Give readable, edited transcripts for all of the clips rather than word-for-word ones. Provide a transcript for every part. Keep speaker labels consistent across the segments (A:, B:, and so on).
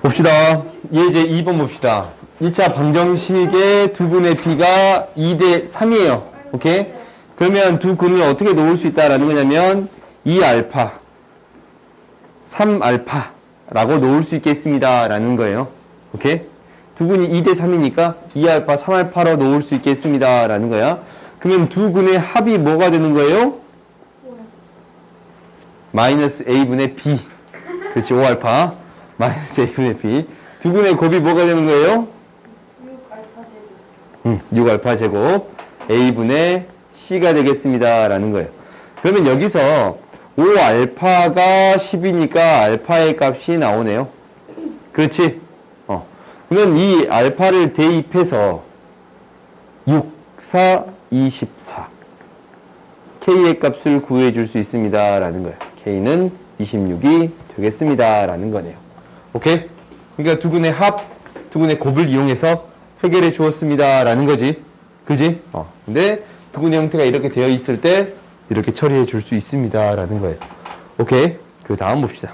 A: 봅시다. 예제 2번 봅시다. 2차 방정식의 두 근의 B가 2대 3이에요. 오케이? 그러면 두 근을 어떻게 놓을 수 있다라는 거냐면 2알파, 3알파라고 놓을 수 있겠습니다. 라는 거예요. 오케이? 두 근이 2대 3이니까 2알파, 3알파로 놓을 수 있겠습니다. 라는 거야. 그러면 두 근의 합이 뭐가 되는 거예요? 마이너스 A분의 B. 그렇지, 5알파. 마이너스 A분의 B. 두 근의 곱이 뭐가 되는 거예요? 6알파 제곱. A분의 C가 되겠습니다. 라는 거예요. 그러면 여기서 5알파가 10이니까 알파의 값이 나오네요. 그렇지? 그러면 이 알파를 대입해서 6, 4, 24. K의 값을 구해 줄 수 있습니다. 라는 거예요. K는 26이 되겠습니다. 라는 거네요. 오케이? 그러니까 두 근의 합, 두 근의 곱을 이용해서 해결해 주었습니다. 라는 거지. 그지? 근데 두 근의 형태가 이렇게 되어 있을 때 이렇게 처리해 줄 수 있습니다. 라는 거예요. 오케이? 그 다음 봅시다.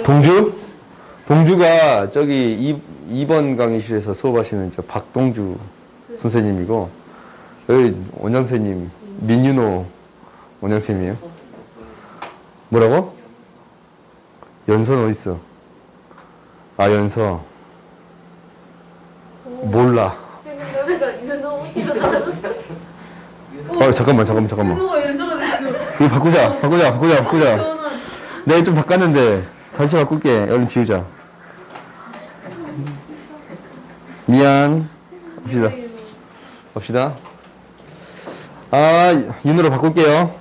A: 동주? 동주가 저기 2번 강의실에서 수업하시는 저 박동주 선생님이고, 여기 원장 선생님, 민윤호 원장 선생님이에요. 뭐라고? 연선 어딨어? 아, 연서. 몰라. 잠깐만. 이거 바꾸자. 내가 좀 바꿨는데 다시 바꿀게. 얼른 지우자. 미안. 봅시다. 윤으로 바꿀게요.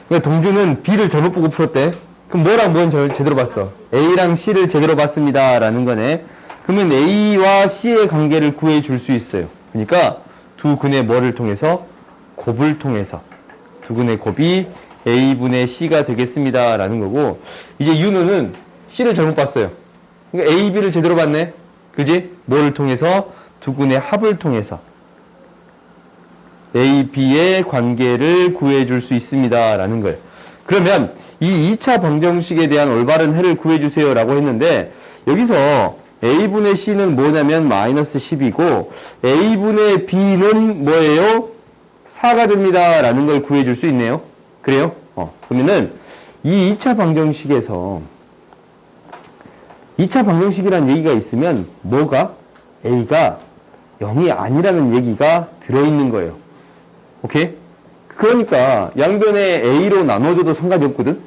A: 그러니까 동주는 B를 잘못 보고 풀었대. 그럼 뭐랑 뭔 제대로 봤어? A랑 C를 제대로 봤습니다. 라는 거네. 그러면 A와 C의 관계를 구해 줄 수 있어요. 그러니까 두 근의 뭐를 통해서? 곱을 통해서. 두 근의 곱이 A분의 C가 되겠습니다. 라는 거고, 이제 윤우는 C를 잘못 봤어요. 그러니까 A, B를 제대로 봤네. 그지? 뭐를 통해서? 두 근의 합을 통해서 A, B의 관계를 구해줄 수 있습니다. 라는 거예요. 그러면 이 2차 방정식에 대한 올바른 해를 구해주세요. 라고 했는데, 여기서 A분의 C는 뭐냐면 마이너스 10이고, A분의 B는 뭐예요? 4가 됩니다. 라는 걸 구해줄 수 있네요. 그래요? 그러면은 이 2차 방정식에서 2차 방정식이라는 얘기가 있으면 뭐가? A가 0이 아니라는 얘기가 들어있는 거예요. 오케이? 그러니까 양변에 A로 나눠줘도 상관이 없거든?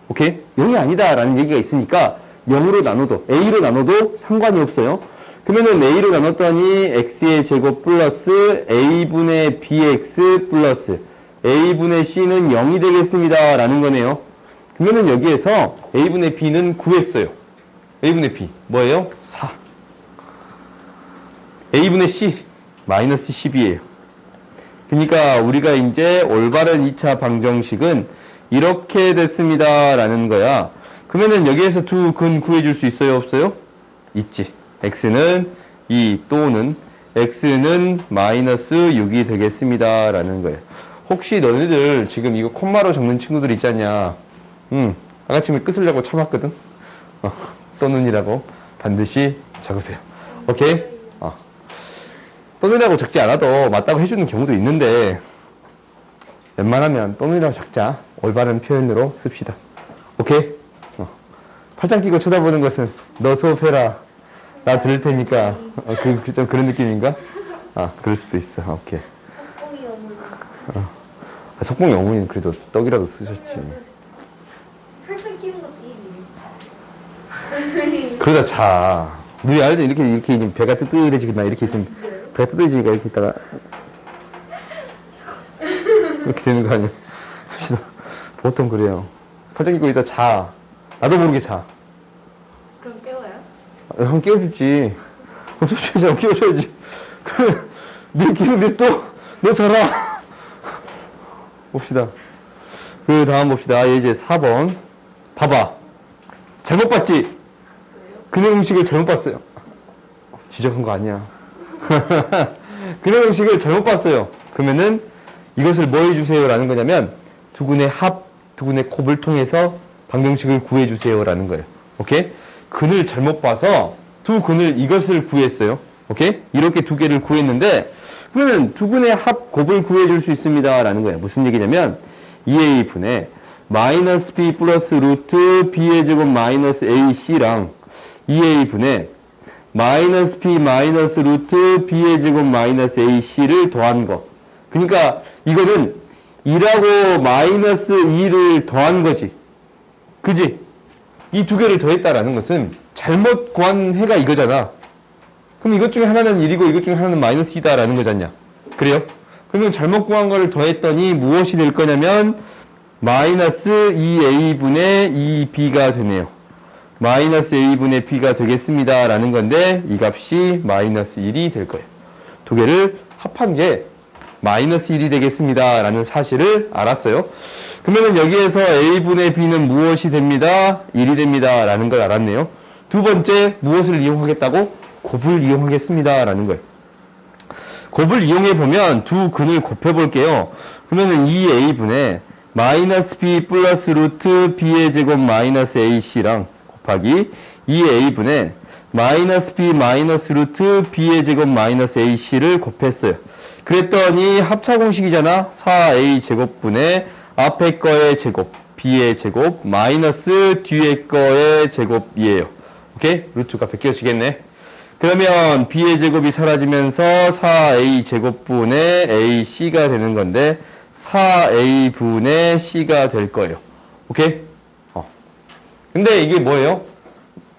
A: 오케이? 0이 아니다라는 얘기가 있으니까 0으로 나눠도, A로 나눠도 상관이 없어요. 그러면은 A로 나눴더니 X의 제곱 플러스 A분의 BX 플러스 A분의 C는 0이 되겠습니다. 라는 거네요. 그러면은 여기에서 A분의 B는 구했어요. A분의 B. 뭐예요? 4. A분의 C. 마이너스 10이에요. 그러니까 우리가 이제 올바른 2차 방정식은 이렇게 됐습니다. 라는 거야. 그러면은 여기에서 두 근 구해줄 수 있어요? 없어요? 있지. X는 2 또는 X는 마이너스 6이 되겠습니다. 라는 거예요. 혹시 너희들 지금 이거 콤마로 적는 친구들 있잖냐. 아까쯤에 끝으려고 참았거든. 또는이라고 반드시 적으세요. 오케이? 또는이라고 적지 않아도 맞다고 해주는 경우도 있는데 웬만하면 또는이라고 적자. 올바른 표현으로 씁시다. 오케이? 팔짱 끼고 쳐다보는 것은 너 수업해라. 나 들을 테니까. 좀 그런 느낌인가? 그럴 수도 있어. 오케이. 석봉이 어머니는 그래도 떡이라도 쓰셨지.
B: 팔짱 끼는 것도 일이에요.
A: 그러다 자. 너희 알죠? 이렇게 배가 뜨뜻해지거나 이렇게 있으면 배가 뜨뜻해지니까 이렇게 있다가 이렇게 되는 거 아니야? 보통 그래요. 팔짱 끼고 있다 자. 나도 모르게 자.
B: 그럼 깨워요?
A: 형 깨워주지. 솔직히 형 깨워줘야지. 그래. 네 계속 너 자라. 봅시다. 그 다음 봅시다. 예제 4번. 봐봐. 잘못 봤지? 근해 공식을 잘못 봤어요. 지적한 거 아니야. 근해 공식을 잘못 봤어요. 그러면은 이것을 뭐 해주세요? 라는 거냐면 두근의 합, 두근의 곱을 통해서 방정식을 구해주세요라는 거예요. 오케이? 근을 잘못 봐서 두 근을 이것을 구했어요. 오케이? 이렇게 두 개를 구했는데 그러면 두근의 합 곱을 구해줄 수 있습니다라는 거예요. 무슨 얘기냐면 2a분의 마이너스 b 플러스 루트 b의 제곱 마이너스 ac랑 2a분의 마이너스 b 마이너스 루트 b의 제곱 마이너스 ac를 더한 거. 그러니까 이거는 2라고 마이너스 2를 더한 거지. 그지? 이 두 개를 더했다라는 것은 잘못 구한 해가 이거잖아. 그럼 이것 중에 하나는 1이고 이것 중에 하나는 마이너스 2다라는 거잖냐. 그래요? 그러면 잘못 구한 거를 더했더니 무엇이 될 거냐면 마이너스 2a분의 2b가 되네요. 마이너스 a분의 b가 되겠습니다. 라는 건데 이 값이 마이너스 1이 될 거예요. 두 개를 합한 게 마이너스 1이 되겠습니다. 라는 사실을 알았어요. 그러면 여기에서 a분의 b는 무엇이 됩니다? 1이 됩니다. 라는 걸 알았네요. 두 번째 무엇을 이용하겠다고? 곱을 이용하겠습니다. 라는 거예요. 곱을 이용해 보면 두 근을 곱해 볼게요. 그러면 2a분의 마이너스 b 플러스 루트 b의 제곱 마이너스 ac랑 곱하기 2a분의 마이너스 b 마이너스 루트 b의 제곱 마이너스 ac를 곱했어요. 그랬더니 합차 공식이잖아. 4a 제곱분의 앞에 거의 제곱, b의 제곱, 마이너스 뒤에 거의 제곱이에요. 오케이? 루트가 베껴지겠네. 그러면 b의 제곱이 사라지면서 4a 제곱분의 ac가 되는 건데 4a분의 c가 될 거예요. 오케이? 근데 이게 뭐예요?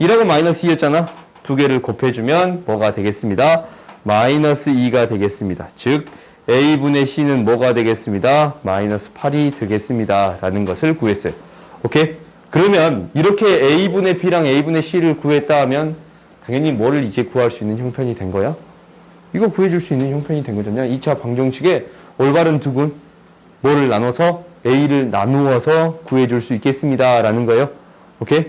A: 2라고 마이너스 2였잖아. 두 개를 곱해주면 뭐가 되겠습니다? 마이너스 2가 되겠습니다. 즉 a분의 c는 뭐가 되겠습니다? 마이너스 8이 되겠습니다. 라는 것을 구했어요. 오케이? 그러면 이렇게 a분의 b랑 a분의 c를 구했다 하면 당연히 뭐를 이제 구할 수 있는 형편이 된 거야? 이거 구해줄 수 있는 형편이 된 거잖냐? 2차 방정식에 올바른 두근 뭐를 나눠서 a를 나누어서 구해줄 수 있겠습니다. 라는 거예요. 오케이?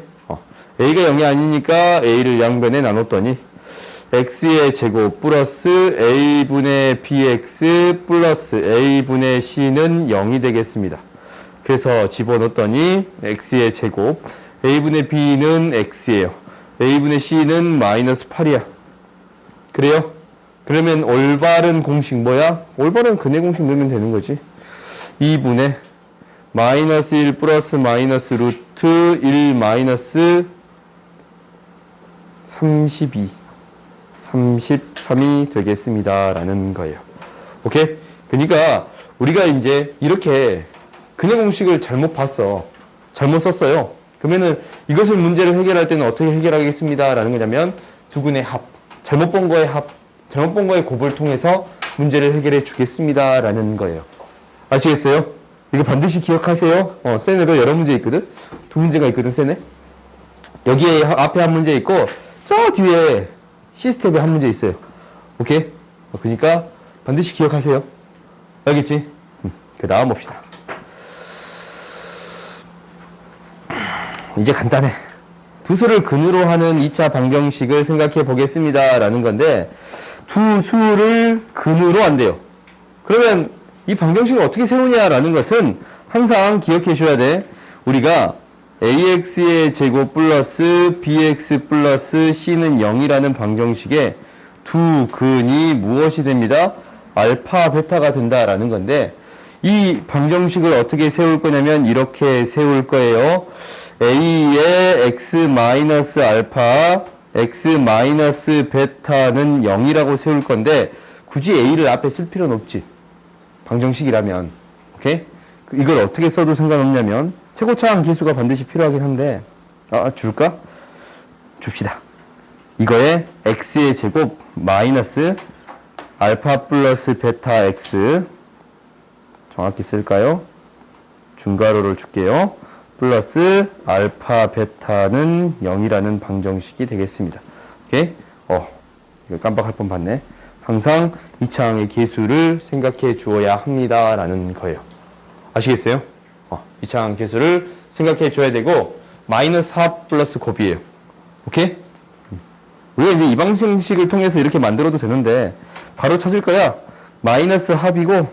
A: a가 0이 아니니까 a를 양변에 나눴더니 x의 제곱 플러스 a분의 bx 플러스 a분의 c는 0이 되겠습니다. 그래서 집어넣었더니 x의 제곱 a분의 b는 x예요. a분의 c는 마이너스 8이야. 그래요? 그러면 올바른 공식 뭐야? 올바른 근의 공식 넣으면 되는 거지. 2분의 마이너스 1 플러스 마이너스 루트 1 마이너스 33이 되겠습니다. 라는 거예요. 오케이? 그러니까 우리가 이제 이렇게 근의 공식을 잘못 봤어. 잘못 썼어요. 그러면은 이것을 문제를 해결할 때는 어떻게 해결하겠습니다. 라는 거냐면 두근의 합, 잘못 본 거의 합, 잘못 본 거의 곱을 통해서 문제를 해결해 주겠습니다. 라는 거예요. 아시겠어요? 이거 반드시 기억하세요. 쌤에도 여러 문제 있거든? 두 문제가 있거든, 쌤에. 여기에 앞에 한 문제 있고 저 뒤에 시스템에 한 문제 있어요. 오케이? 그러니까 반드시 기억하세요. 알겠지? 그 다음 봅시다. 이제 간단해. 두 수를 근으로 하는 2차 방정식을 생각해 보겠습니다. 라는 건데 두 수를 근으로 한대요. 그러면 이 방정식을 어떻게 세우냐라는 것은 항상 기억해 줘야 돼. 우리가 ax의 제곱 플러스 bx 플러스 c는 0이라는 방정식에 두 근이 무엇이 됩니다? 알파, 베타가 된다라는 건데 이 방정식을 어떻게 세울 거냐면 이렇게 세울 거예요. a의 x 마이너스 알파, x 마이너스 베타는 0이라고 세울 건데 굳이 a를 앞에 쓸 필요는 없지. 방정식이라면. 오케이? 이걸 어떻게 써도 상관없냐면 최고차항 계수가 반드시 필요하긴 한데 줄까? 줍시다. 이거에 x의 제곱 마이너스 알파 플러스 베타 x 정확히 쓸까요? 중괄호를 줄게요. 플러스 알파 베타는 0이라는 방정식이 되겠습니다. 오케이? 이거 깜빡할 뻔 봤네. 항상 2차항의 계수를 생각해 주어야 합니다. 라는 거예요. 아시겠어요? 2차항 계수를 생각해 줘야 되고 마이너스 합 플러스 곱이에요. 오케이? 우리가 이제 이 방식을 통해서 이렇게 만들어도 되는데 바로 찾을 거야. 마이너스 합이고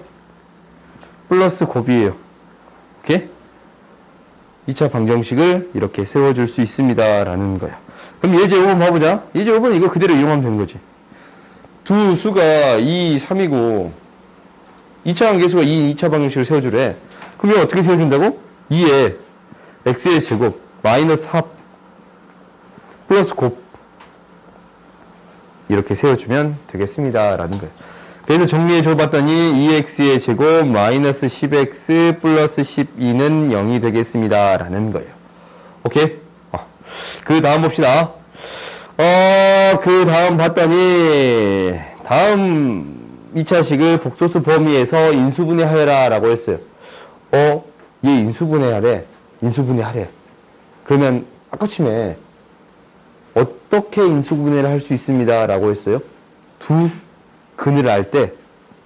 A: 플러스 곱이에요. 오케이? 2차 방정식을 이렇게 세워줄 수 있습니다. 라는 거야. 그럼 예제곱은 봐보자. 예제곱은 이거 그대로 이용하면 되는 거지. 두 수가 2, 3이고 2차 관계수가 2인 2차 방정식을 세워주래. 그럼 이거 어떻게 세워준다고? 2에 x의 제곱 마이너스 합 플러스 곱 이렇게 세워주면 되겠습니다. 라는 거예요. 그래서 정리해 줘봤더니 2x의 제곱 마이너스 10x 플러스 12는 0이 되겠습니다. 라는 거예요. 오케이? 그 다음 봅시다. 그 다음 봤더니 다음 2차식을 복소수 범위에서 인수분해하여라 라고 했어요. 얘 인수분해하래. 인수분해하래. 그러면 아까 침에 어떻게 인수분해를 할 수 있습니다. 라고 했어요. 두 근을 알 때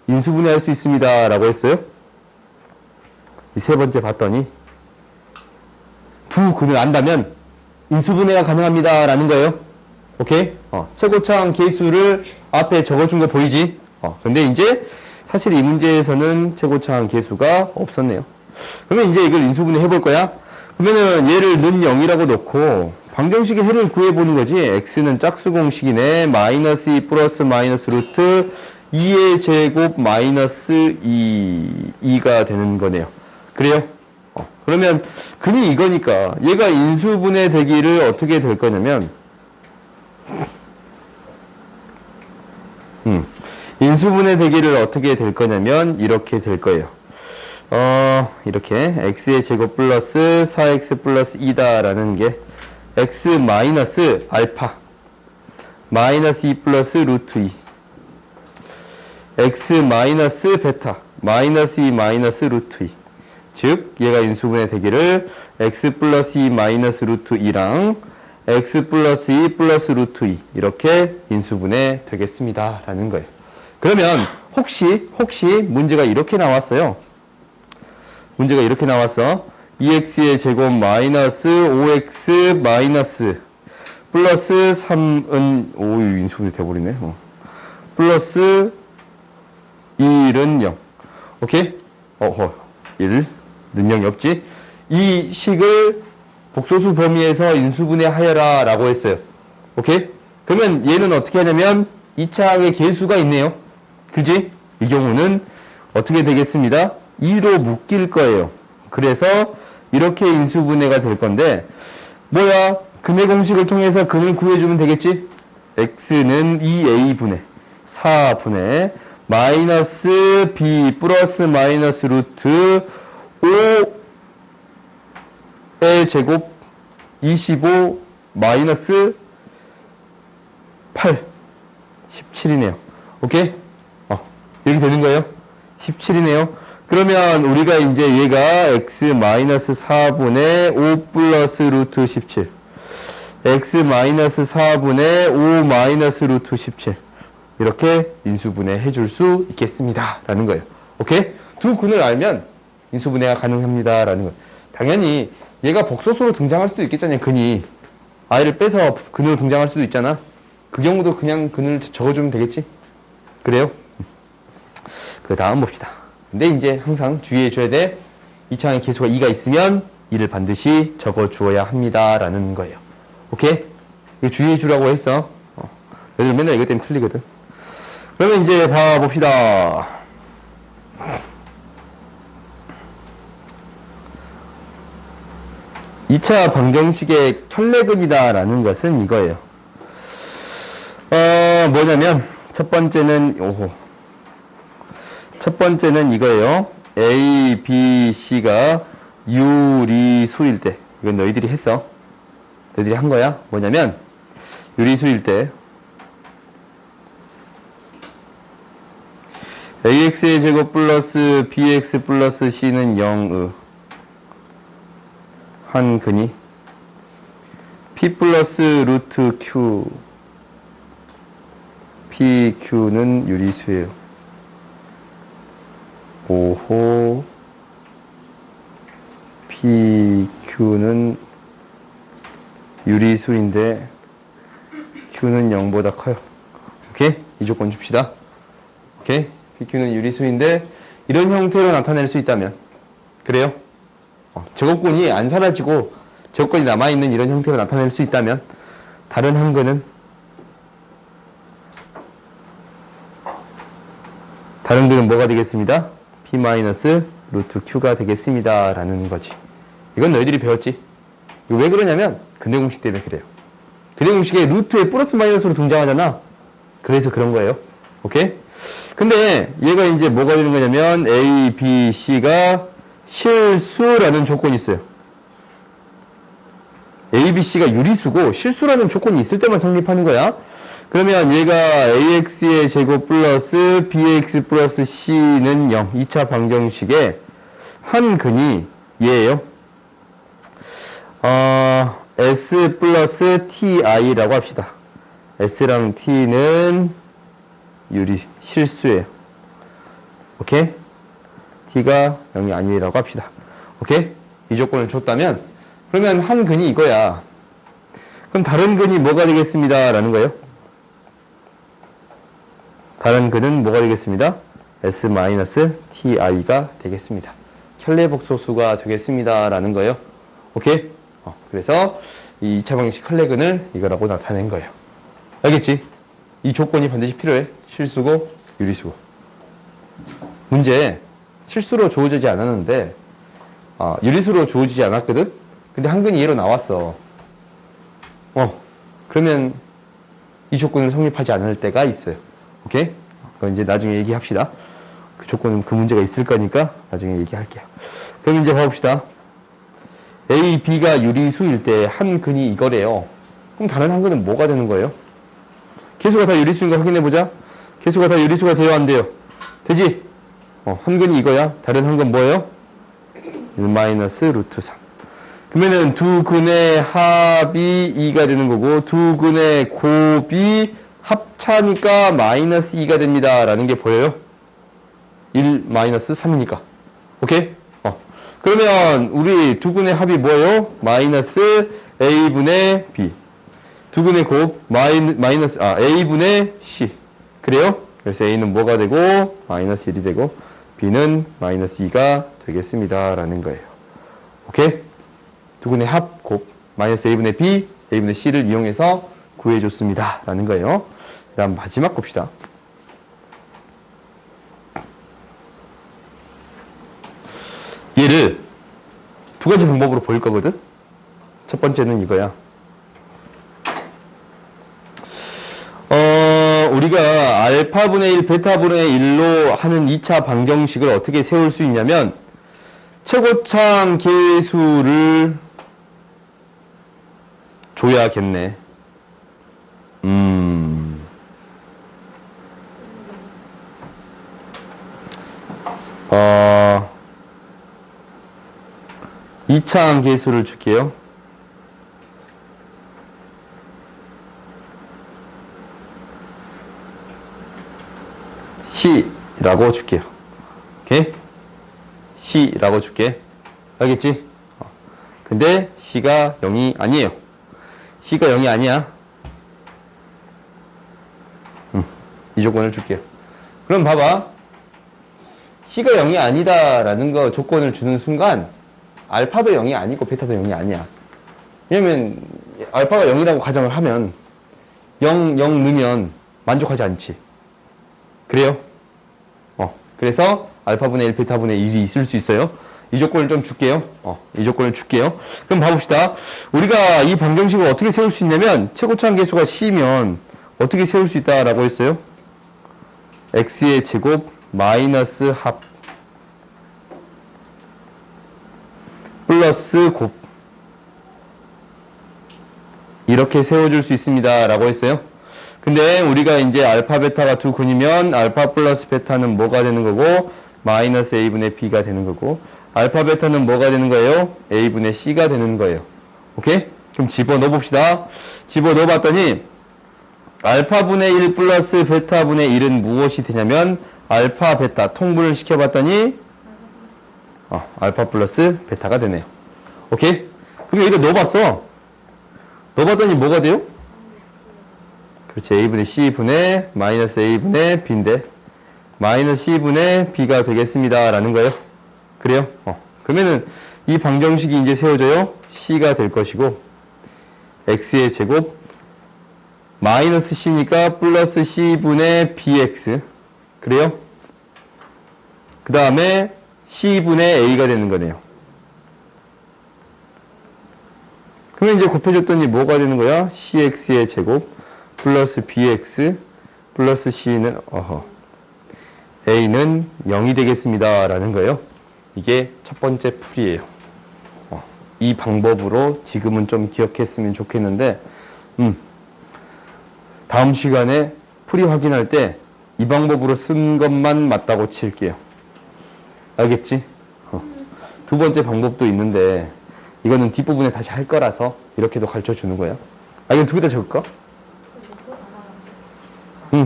A: 인수분해할 수 있습니다. 라고 했어요. 이 세 번째 봤더니 두 근을 안다면 인수분해가 가능합니다. 라는 거예요. 오케이? 최고차항 계수를 앞에 적어준 거 보이지? 근데 이제 사실 이 문제에서는 최고차항 계수가 없었네요. 그러면 이제 이걸 인수분해 해볼 거야? 그러면은 얘를 는 0이라고 놓고 방정식의 해를 구해보는 거지. x는 짝수 공식이네. 마이너스 2 플러스 마이너스 루트 2의 제곱 마이너스 2가 되는 거네요. 그래요? 그러면 근이 이거니까 얘가 인수분해 되기를 어떻게 될 거냐면 인수분해 되기를 어떻게 될 거냐면 이렇게 될 거예요. 이렇게 x의 제곱 플러스 4x 플러스 2다라는 게 x 마이너스 알파 마이너스 2 플러스 루트 2 x 마이너스 베타 마이너스 2 마이너스 루트 2 즉 얘가 인수분해 되기를 x 플러스 2 마이너스 루트 2랑 x 플러스 2 플러스 루트 2 이렇게 인수분해 되겠습니다 라는 거예요. 그러면 혹시 문제가 이렇게 나왔어요. 문제가 이렇게 나왔어. 2x의 제곱 마이너스 5x 마이너스 플러스 3은 인수분해 돼버리네. 플러스 1은 0. 오케이? 1는 0이 없지? 이 식을 복소수 범위에서 인수분해 하여라 라고 했어요. 오케이? 그러면 얘는 어떻게 하냐면 2차항의 계수가 있네요. 그지? 이 경우는 어떻게 되겠습니다? 2로 묶일 거예요. 그래서 이렇게 인수분해가 될 건데 뭐야? 근의 공식을 통해서 근을 구해주면 되겠지? x는 2a분의 4분의 마이너스 b 플러스 마이너스 루트 5의 제곱 25 마이너스 8 17이네요. 오케이? 이렇게 되는 거예요. 17이네요. 그러면 우리가 이제 얘가 x 마이너스 4분의 5 플러스 루트 17 x 마이너스 4분의 5 마이너스 루트 17 이렇게 인수분해 해줄 수 있겠습니다 라는 거예요. 오케이? 두 근을 알면 인수분해가 가능합니다 라는 거예요. 당연히 얘가 복소수로 등장할 수도 있겠잖아요. 근이 i를 빼서 근으로 등장할 수도 있잖아. 그 경우도 그냥 근을 적어주면 되겠지. 그래요? 그 다음 봅시다. 근데 이제 항상 주의해 줘야 돼. 2차항의 계수가 2가 있으면 2를 반드시 적어 주어야 합니다 라는 거예요. 오케이? 이거 주의해 주라고 했어. 얘들 맨날 이것 때문에 틀리거든. 그러면 이제 봐봅시다. (2차) 방정식의 켤레근이다 라는 것은 이거예요. 뭐냐면 첫 번째는 이거예요. A, B, C가 유리수일 때, 이건 너희들이 했어. 너희들이 한 거야. 뭐냐면 유리수일 때 AX의 제곱 플러스 BX 플러스 C는 0의 한 근이 P 플러스 루트 Q PQ는 유리수예요. 오호 PQ는 유리수인데 Q는 0보다 커요. 오케이? 이 조건 줍시다. 오케이? PQ는 유리수인데 이런 형태로 나타낼 수 있다면 그래요? 제곱권이 안 사라지고 제곱권이 남아있는 이런 형태로 나타낼 수 있다면 다른 한근은 뭐가 되겠습니다? p 루트 q가 되겠습니다 라는 거지. 이건 너희들이 배웠지. 이거 왜 그러냐면 근대 공식 때문에 그래요. 근대 공식에 루트에 플러스 마이너스로 등장하잖아. 그래서 그런 거예요. 오케이? 근데 얘가 이제 뭐가 되는 거냐면 A, B, C가 실수라는 조건이 있어요. A, B, C가 유리수고 실수라는 조건이 있을 때만 성립하는 거야. 그러면 얘가 AX의 제곱 플러스 BX 플러스 C는 0. 2차 방정식의 한 근이 얘예요. S 플러스 TI라고 합시다. S랑 T는 실수예요. 오케이? T가 0이 아니라고 합시다. 오케이? 이 조건을 줬다면 그러면 한 근이 이거야. 그럼 다른 근이 뭐가 되겠습니다 라는 거예요. 다른 근은 뭐가 되겠습니다? S-TI가 되겠습니다. 켈레복소수가 되겠습니다 라는 거예요. 오케이? 그래서 이 2차 방정식 켈레근을 이거라고 나타낸 거예요. 알겠지? 이 조건이 반드시 필요해. 실수고 유리수고. 문제 실수로 주어지지 않았는데 유리수로 주어지지 않았거든? 근데 한 근이 얘로 나왔어. 그러면 이 조건은 성립하지 않을 때가 있어요. 오케이? 그건 이제 나중에 얘기합시다. 그 조건은 그 문제가 있을 거니까 나중에 얘기할게요. 그럼 이제 봐봅시다. A, B가 유리수일 때 한 근이 이거래요. 그럼 다른 한 근은 뭐가 되는 거예요? 개수가 다 유리수인가 확인해보자. 개수가 다 유리수가 돼요, 안 돼요? 되지? 한 근이 이거야. 다른 한 근 뭐예요? 1 루트 3. 그러면은 두 근의 합이 2가 되는 거고, 두 근의 곱이 합차니까 마이너스 2가 됩니다. 라는 게 보여요? 1 마이너스 3이니까. 오케이? 그러면 우리 두 근의 합이 뭐예요? 마이너스 A분의 B. 두 근의 곱, A분의 C. 그래요? 그래서 A는 뭐가 되고, 마이너스 1이 되고, B는 마이너스 2가 되겠습니다. 라는 거예요. 오케이? 두 근의 합, 곱, 마이너스 A분의 B, A분의 C를 이용해서 구해줬습니다. 라는 거예요. 그 다음 마지막 봅시다. 얘를 두 가지 방법으로 보일 거거든? 첫 번째는 이거야. 우리가 알파분의 1, 베타분의 1로 하는 2차 방정식을 어떻게 세울 수 있냐면, 최고창 계수를 줘야겠네. 2차항 계수를 줄게요. C라고 줄게요. 오케이? C라고 줄게. 알겠지? 근데 C가 0이 아니에요. C가 0이 아니야. 이 조건을 줄게요. 그럼 봐봐. C가 0이 아니다라는 거 조건을 주는 순간 알파도 0이 아니고 베타도 0이 아니야. 왜냐면 알파가 0이라고 가정을 하면 0 넣으면 만족하지 않지. 그래요? 그래서 알파분의 1, 베타분의 1이 있을 수 있어요. 이 조건을 좀 줄게요. 이 조건을 줄게요. 그럼 봐봅시다. 우리가 이 방정식을 어떻게 세울 수 있냐면, 최고차항 계수가 C면 어떻게 세울 수 있다라고 했어요? X의 제곱 마이너스 합 플러스 곱, 이렇게 세워줄 수 있습니다 라고 했어요. 근데 우리가 이제 알파 베타가 두 근이면 알파 플러스 베타는 뭐가 되는 거고, 마이너스 A분의 B가 되는 거고, 알파 베타는 뭐가 되는 거예요? A분의 C가 되는 거예요. 오케이? 그럼 집어넣어 봅시다. 집어넣어 봤더니 알파분의 1 플러스 베타분의 1은 무엇이 되냐면 알파 베타 통분을 시켜봤더니 알파 플러스 베타가 되네요. 오케이? 그럼 여기다 넣어봤어. 넣어봤더니 뭐가 돼요? 그렇지. A분의 C분의 마이너스 A분의 B인데 마이너스 C분의 B가 되겠습니다 라는 거예요. 그래요? 그러면은 이 방정식이 이제 세워져요. c가 될 것이고 x의 제곱 마이너스 c니까 플러스 c분의 bx 그래요? 그 다음에 c분의 a가 되는 거네요. 그러면 이제 곱해줬더니 뭐가 되는 거야? cx의 제곱 플러스 bx 플러스 c는 a는 0이 되겠습니다 라는 거예요. 이게 첫 번째 풀이에요. 이 방법으로 지금은 좀 기억했으면 좋겠는데 다음 시간에 풀이 확인할 때 이 방법으로 쓴 것만 맞다고 칠게요. 알겠지? 두 번째 방법도 있는데 이거는 뒷부분에 다시 할 거라서 이렇게도 가르쳐 주는 거야. 이건 두 개 다 적을까?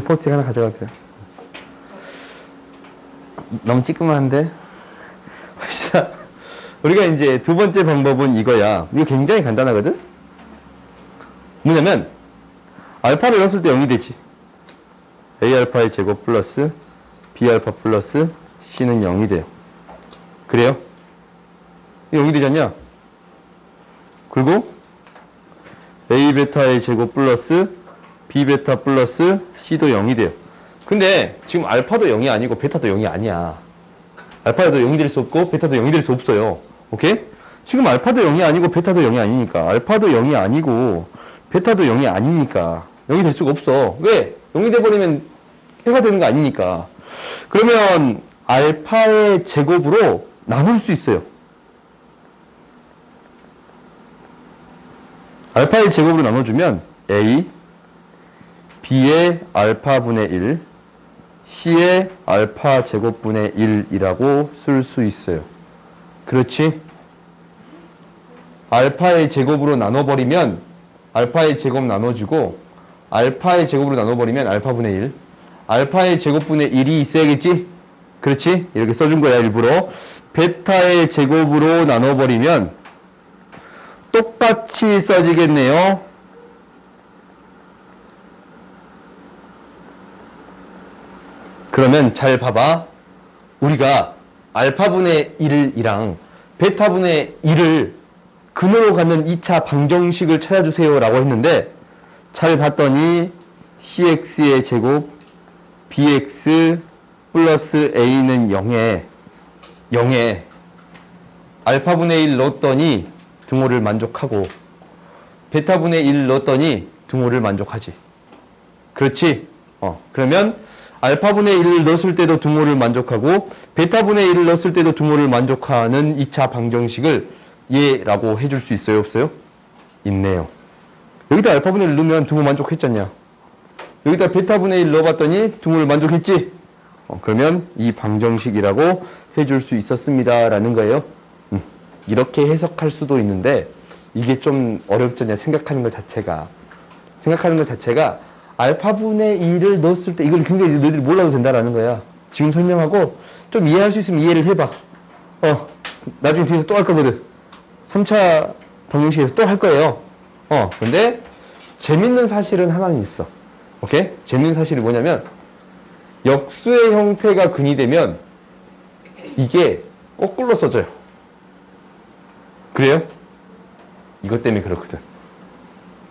A: 포스트잇 하나 가져가도 돼요. 너무 찌끄만한데? 우리가 이제 두 번째 방법은 이거야. 이거 굉장히 간단하거든? 뭐냐면 알파를 넣었을 때 0이 되지. A알파의 제곱 플러스 B알파 플러스 C는 0이 돼요. 그래요? 0이 되지 않냐? 그리고 A베타의 제곱 플러스 B베타 플러스 C도 0이 돼요. 근데 지금 알파도 0이 아니고 베타도 0이 아니야. 알파도 0이 될 수 없고 베타도 0이 될 수 없어요. 오케이? 지금 알파도 0이 아니고 베타도 0이 아니니까 알파도 0이 아니고 베타도 0이 아니니까 0이 될 수가 없어. 왜? 0이 돼버리면 해가 되는 거 아니니까. 그러면 알파의 제곱으로 나눌 수 있어요. 알파의 제곱으로 나눠주면 A, B의 알파분의 1, C의 알파 제곱분의 1이라고 쓸 수 있어요. 그렇지? 알파의 제곱으로 나눠버리면 알파의 제곱 나눠주고 알파의 제곱으로 나눠버리면 알파분의 1 알파의 제곱분의 1이 있어야겠지? 그렇지? 이렇게 써준 거야 일부러. 베타의 제곱으로 나눠버리면 똑같이 써지겠네요. 그러면 잘 봐봐. 우리가 알파분의 1이랑 베타분의 1을 근으로 갖는 2차 방정식을 찾아주세요 라고 했는데 잘 봤더니 cx의 제곱 bx 플러스 a는 0에 알파분의 1 넣었더니 등호를 만족하고 베타분의 1 넣었더니 등호를 만족하지. 그렇지? 그러면 알파분의 1을 넣었을 때도 등호를 만족하고 베타분의 1을 넣었을 때도 등호를 만족하는 2차 방정식을 얘라고 해줄 수 있어요? 없어요? 있네요. 여기다 알파분의 1 넣으면 등호 만족했잖냐. 여기다 베타분의 1 넣어봤더니 등호를 만족했지? 그러면 이 방정식이라고 해줄 수 있었습니다 라는 거예요. 이렇게 해석할 수도 있는데 이게 좀 어렵잖냐. 생각하는 것 자체가 알파분의 2를 넣었을 때 이걸 굉장히 너희들이 몰라도 된다라는 거야. 지금 설명하고 좀 이해할 수 있으면 이해를 해봐. 나중에 뒤에서 또 할 거거든. 3차 방정식에서 또 할 거예요. 근데 재밌는 사실은 하나는 있어. 오케이? 재밌는 사실이 뭐냐면 역수의 형태가 근이 되면 이게 거꾸로 써져요. 그래요? 이것 때문에 그렇거든.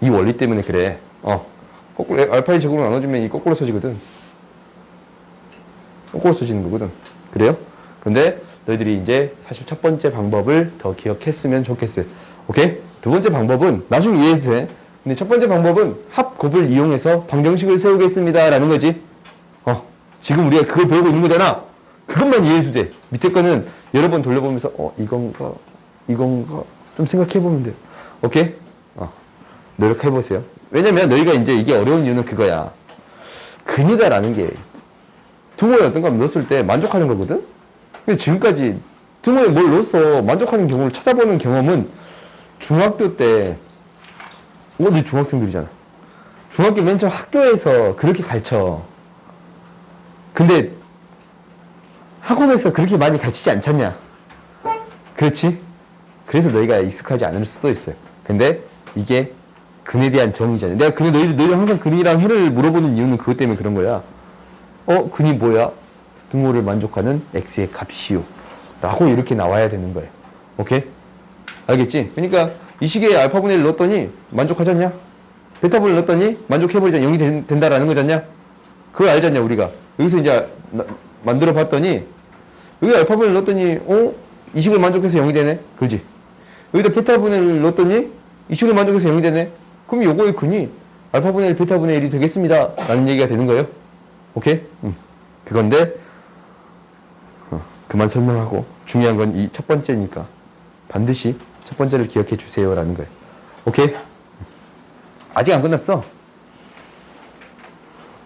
A: 이 원리 때문에 그래. 거꾸로 알파의 제곱으로 나눠주면 이 거꾸로 써지거든. 거꾸로 써지는 거거든. 그래요? 근데 너희들이 이제 사실 첫 번째 방법을 더 기억했으면 좋겠어요. 오케이? 두 번째 방법은 나중에 이해해도 돼. 근데 첫 번째 방법은 합곱을 이용해서 방정식을 세우겠습니다 라는 거지. 지금 우리가 그걸 배우고 있는 거잖아. 그것만 이해해도 돼. 밑에 거는 여러 번 돌려보면서 이건가 좀 생각해보면 돼요. 오케이? 노력해보세요. 왜냐면 너희가 이제 이게 어려운 이유는 그거야. 근이다라는 게 등호에 어떤 걸 넣었을 때 만족하는 거거든? 근데 지금까지 등호에 뭘 넣어서 만족하는 경우를 찾아보는 경험은 중학교 때, 너희 중학생들이잖아. 중학교 맨 처음 학교에서 그렇게 가르쳐. 근데 학원에서 그렇게 많이 가르치지 않잖냐. 그렇지? 그래서 너희가 익숙하지 않을 수도 있어요. 근데 이게 근에 대한 정의잖아. 내가 너희들 항상 근이랑 해를 물어보는 이유는 그것 때문에 그런 거야. 근이 뭐야? 등호를 만족하는 x의 값이요. 라고 이렇게 나와야 되는 거예요. 오케이? 알겠지? 그러니까 이 식에 알파분의 1 넣었더니 만족하잖냐? 베타분을 넣었더니 만족해버리잖아. 0이 된다라는 거잖냐? 그걸 알잖냐, 우리가. 여기서 이제 만들어 봤더니 여기 알파분을 넣었더니 이 식을 만족해서 0이 되네? 그렇지? 여기다 베타분을 넣었더니 이 식을 만족해서 0이 되네? 그럼 요거의 근이 알파분의 1, 베타분의 1이 되겠습니다. 라는 얘기가 되는 거예요. 오케이? 그건데 그만 설명하고 중요한 건 이 첫 번째니까 반드시 첫 번째를 기억해 주세요. 라는 거예요. 오케이? 아직 안 끝났어.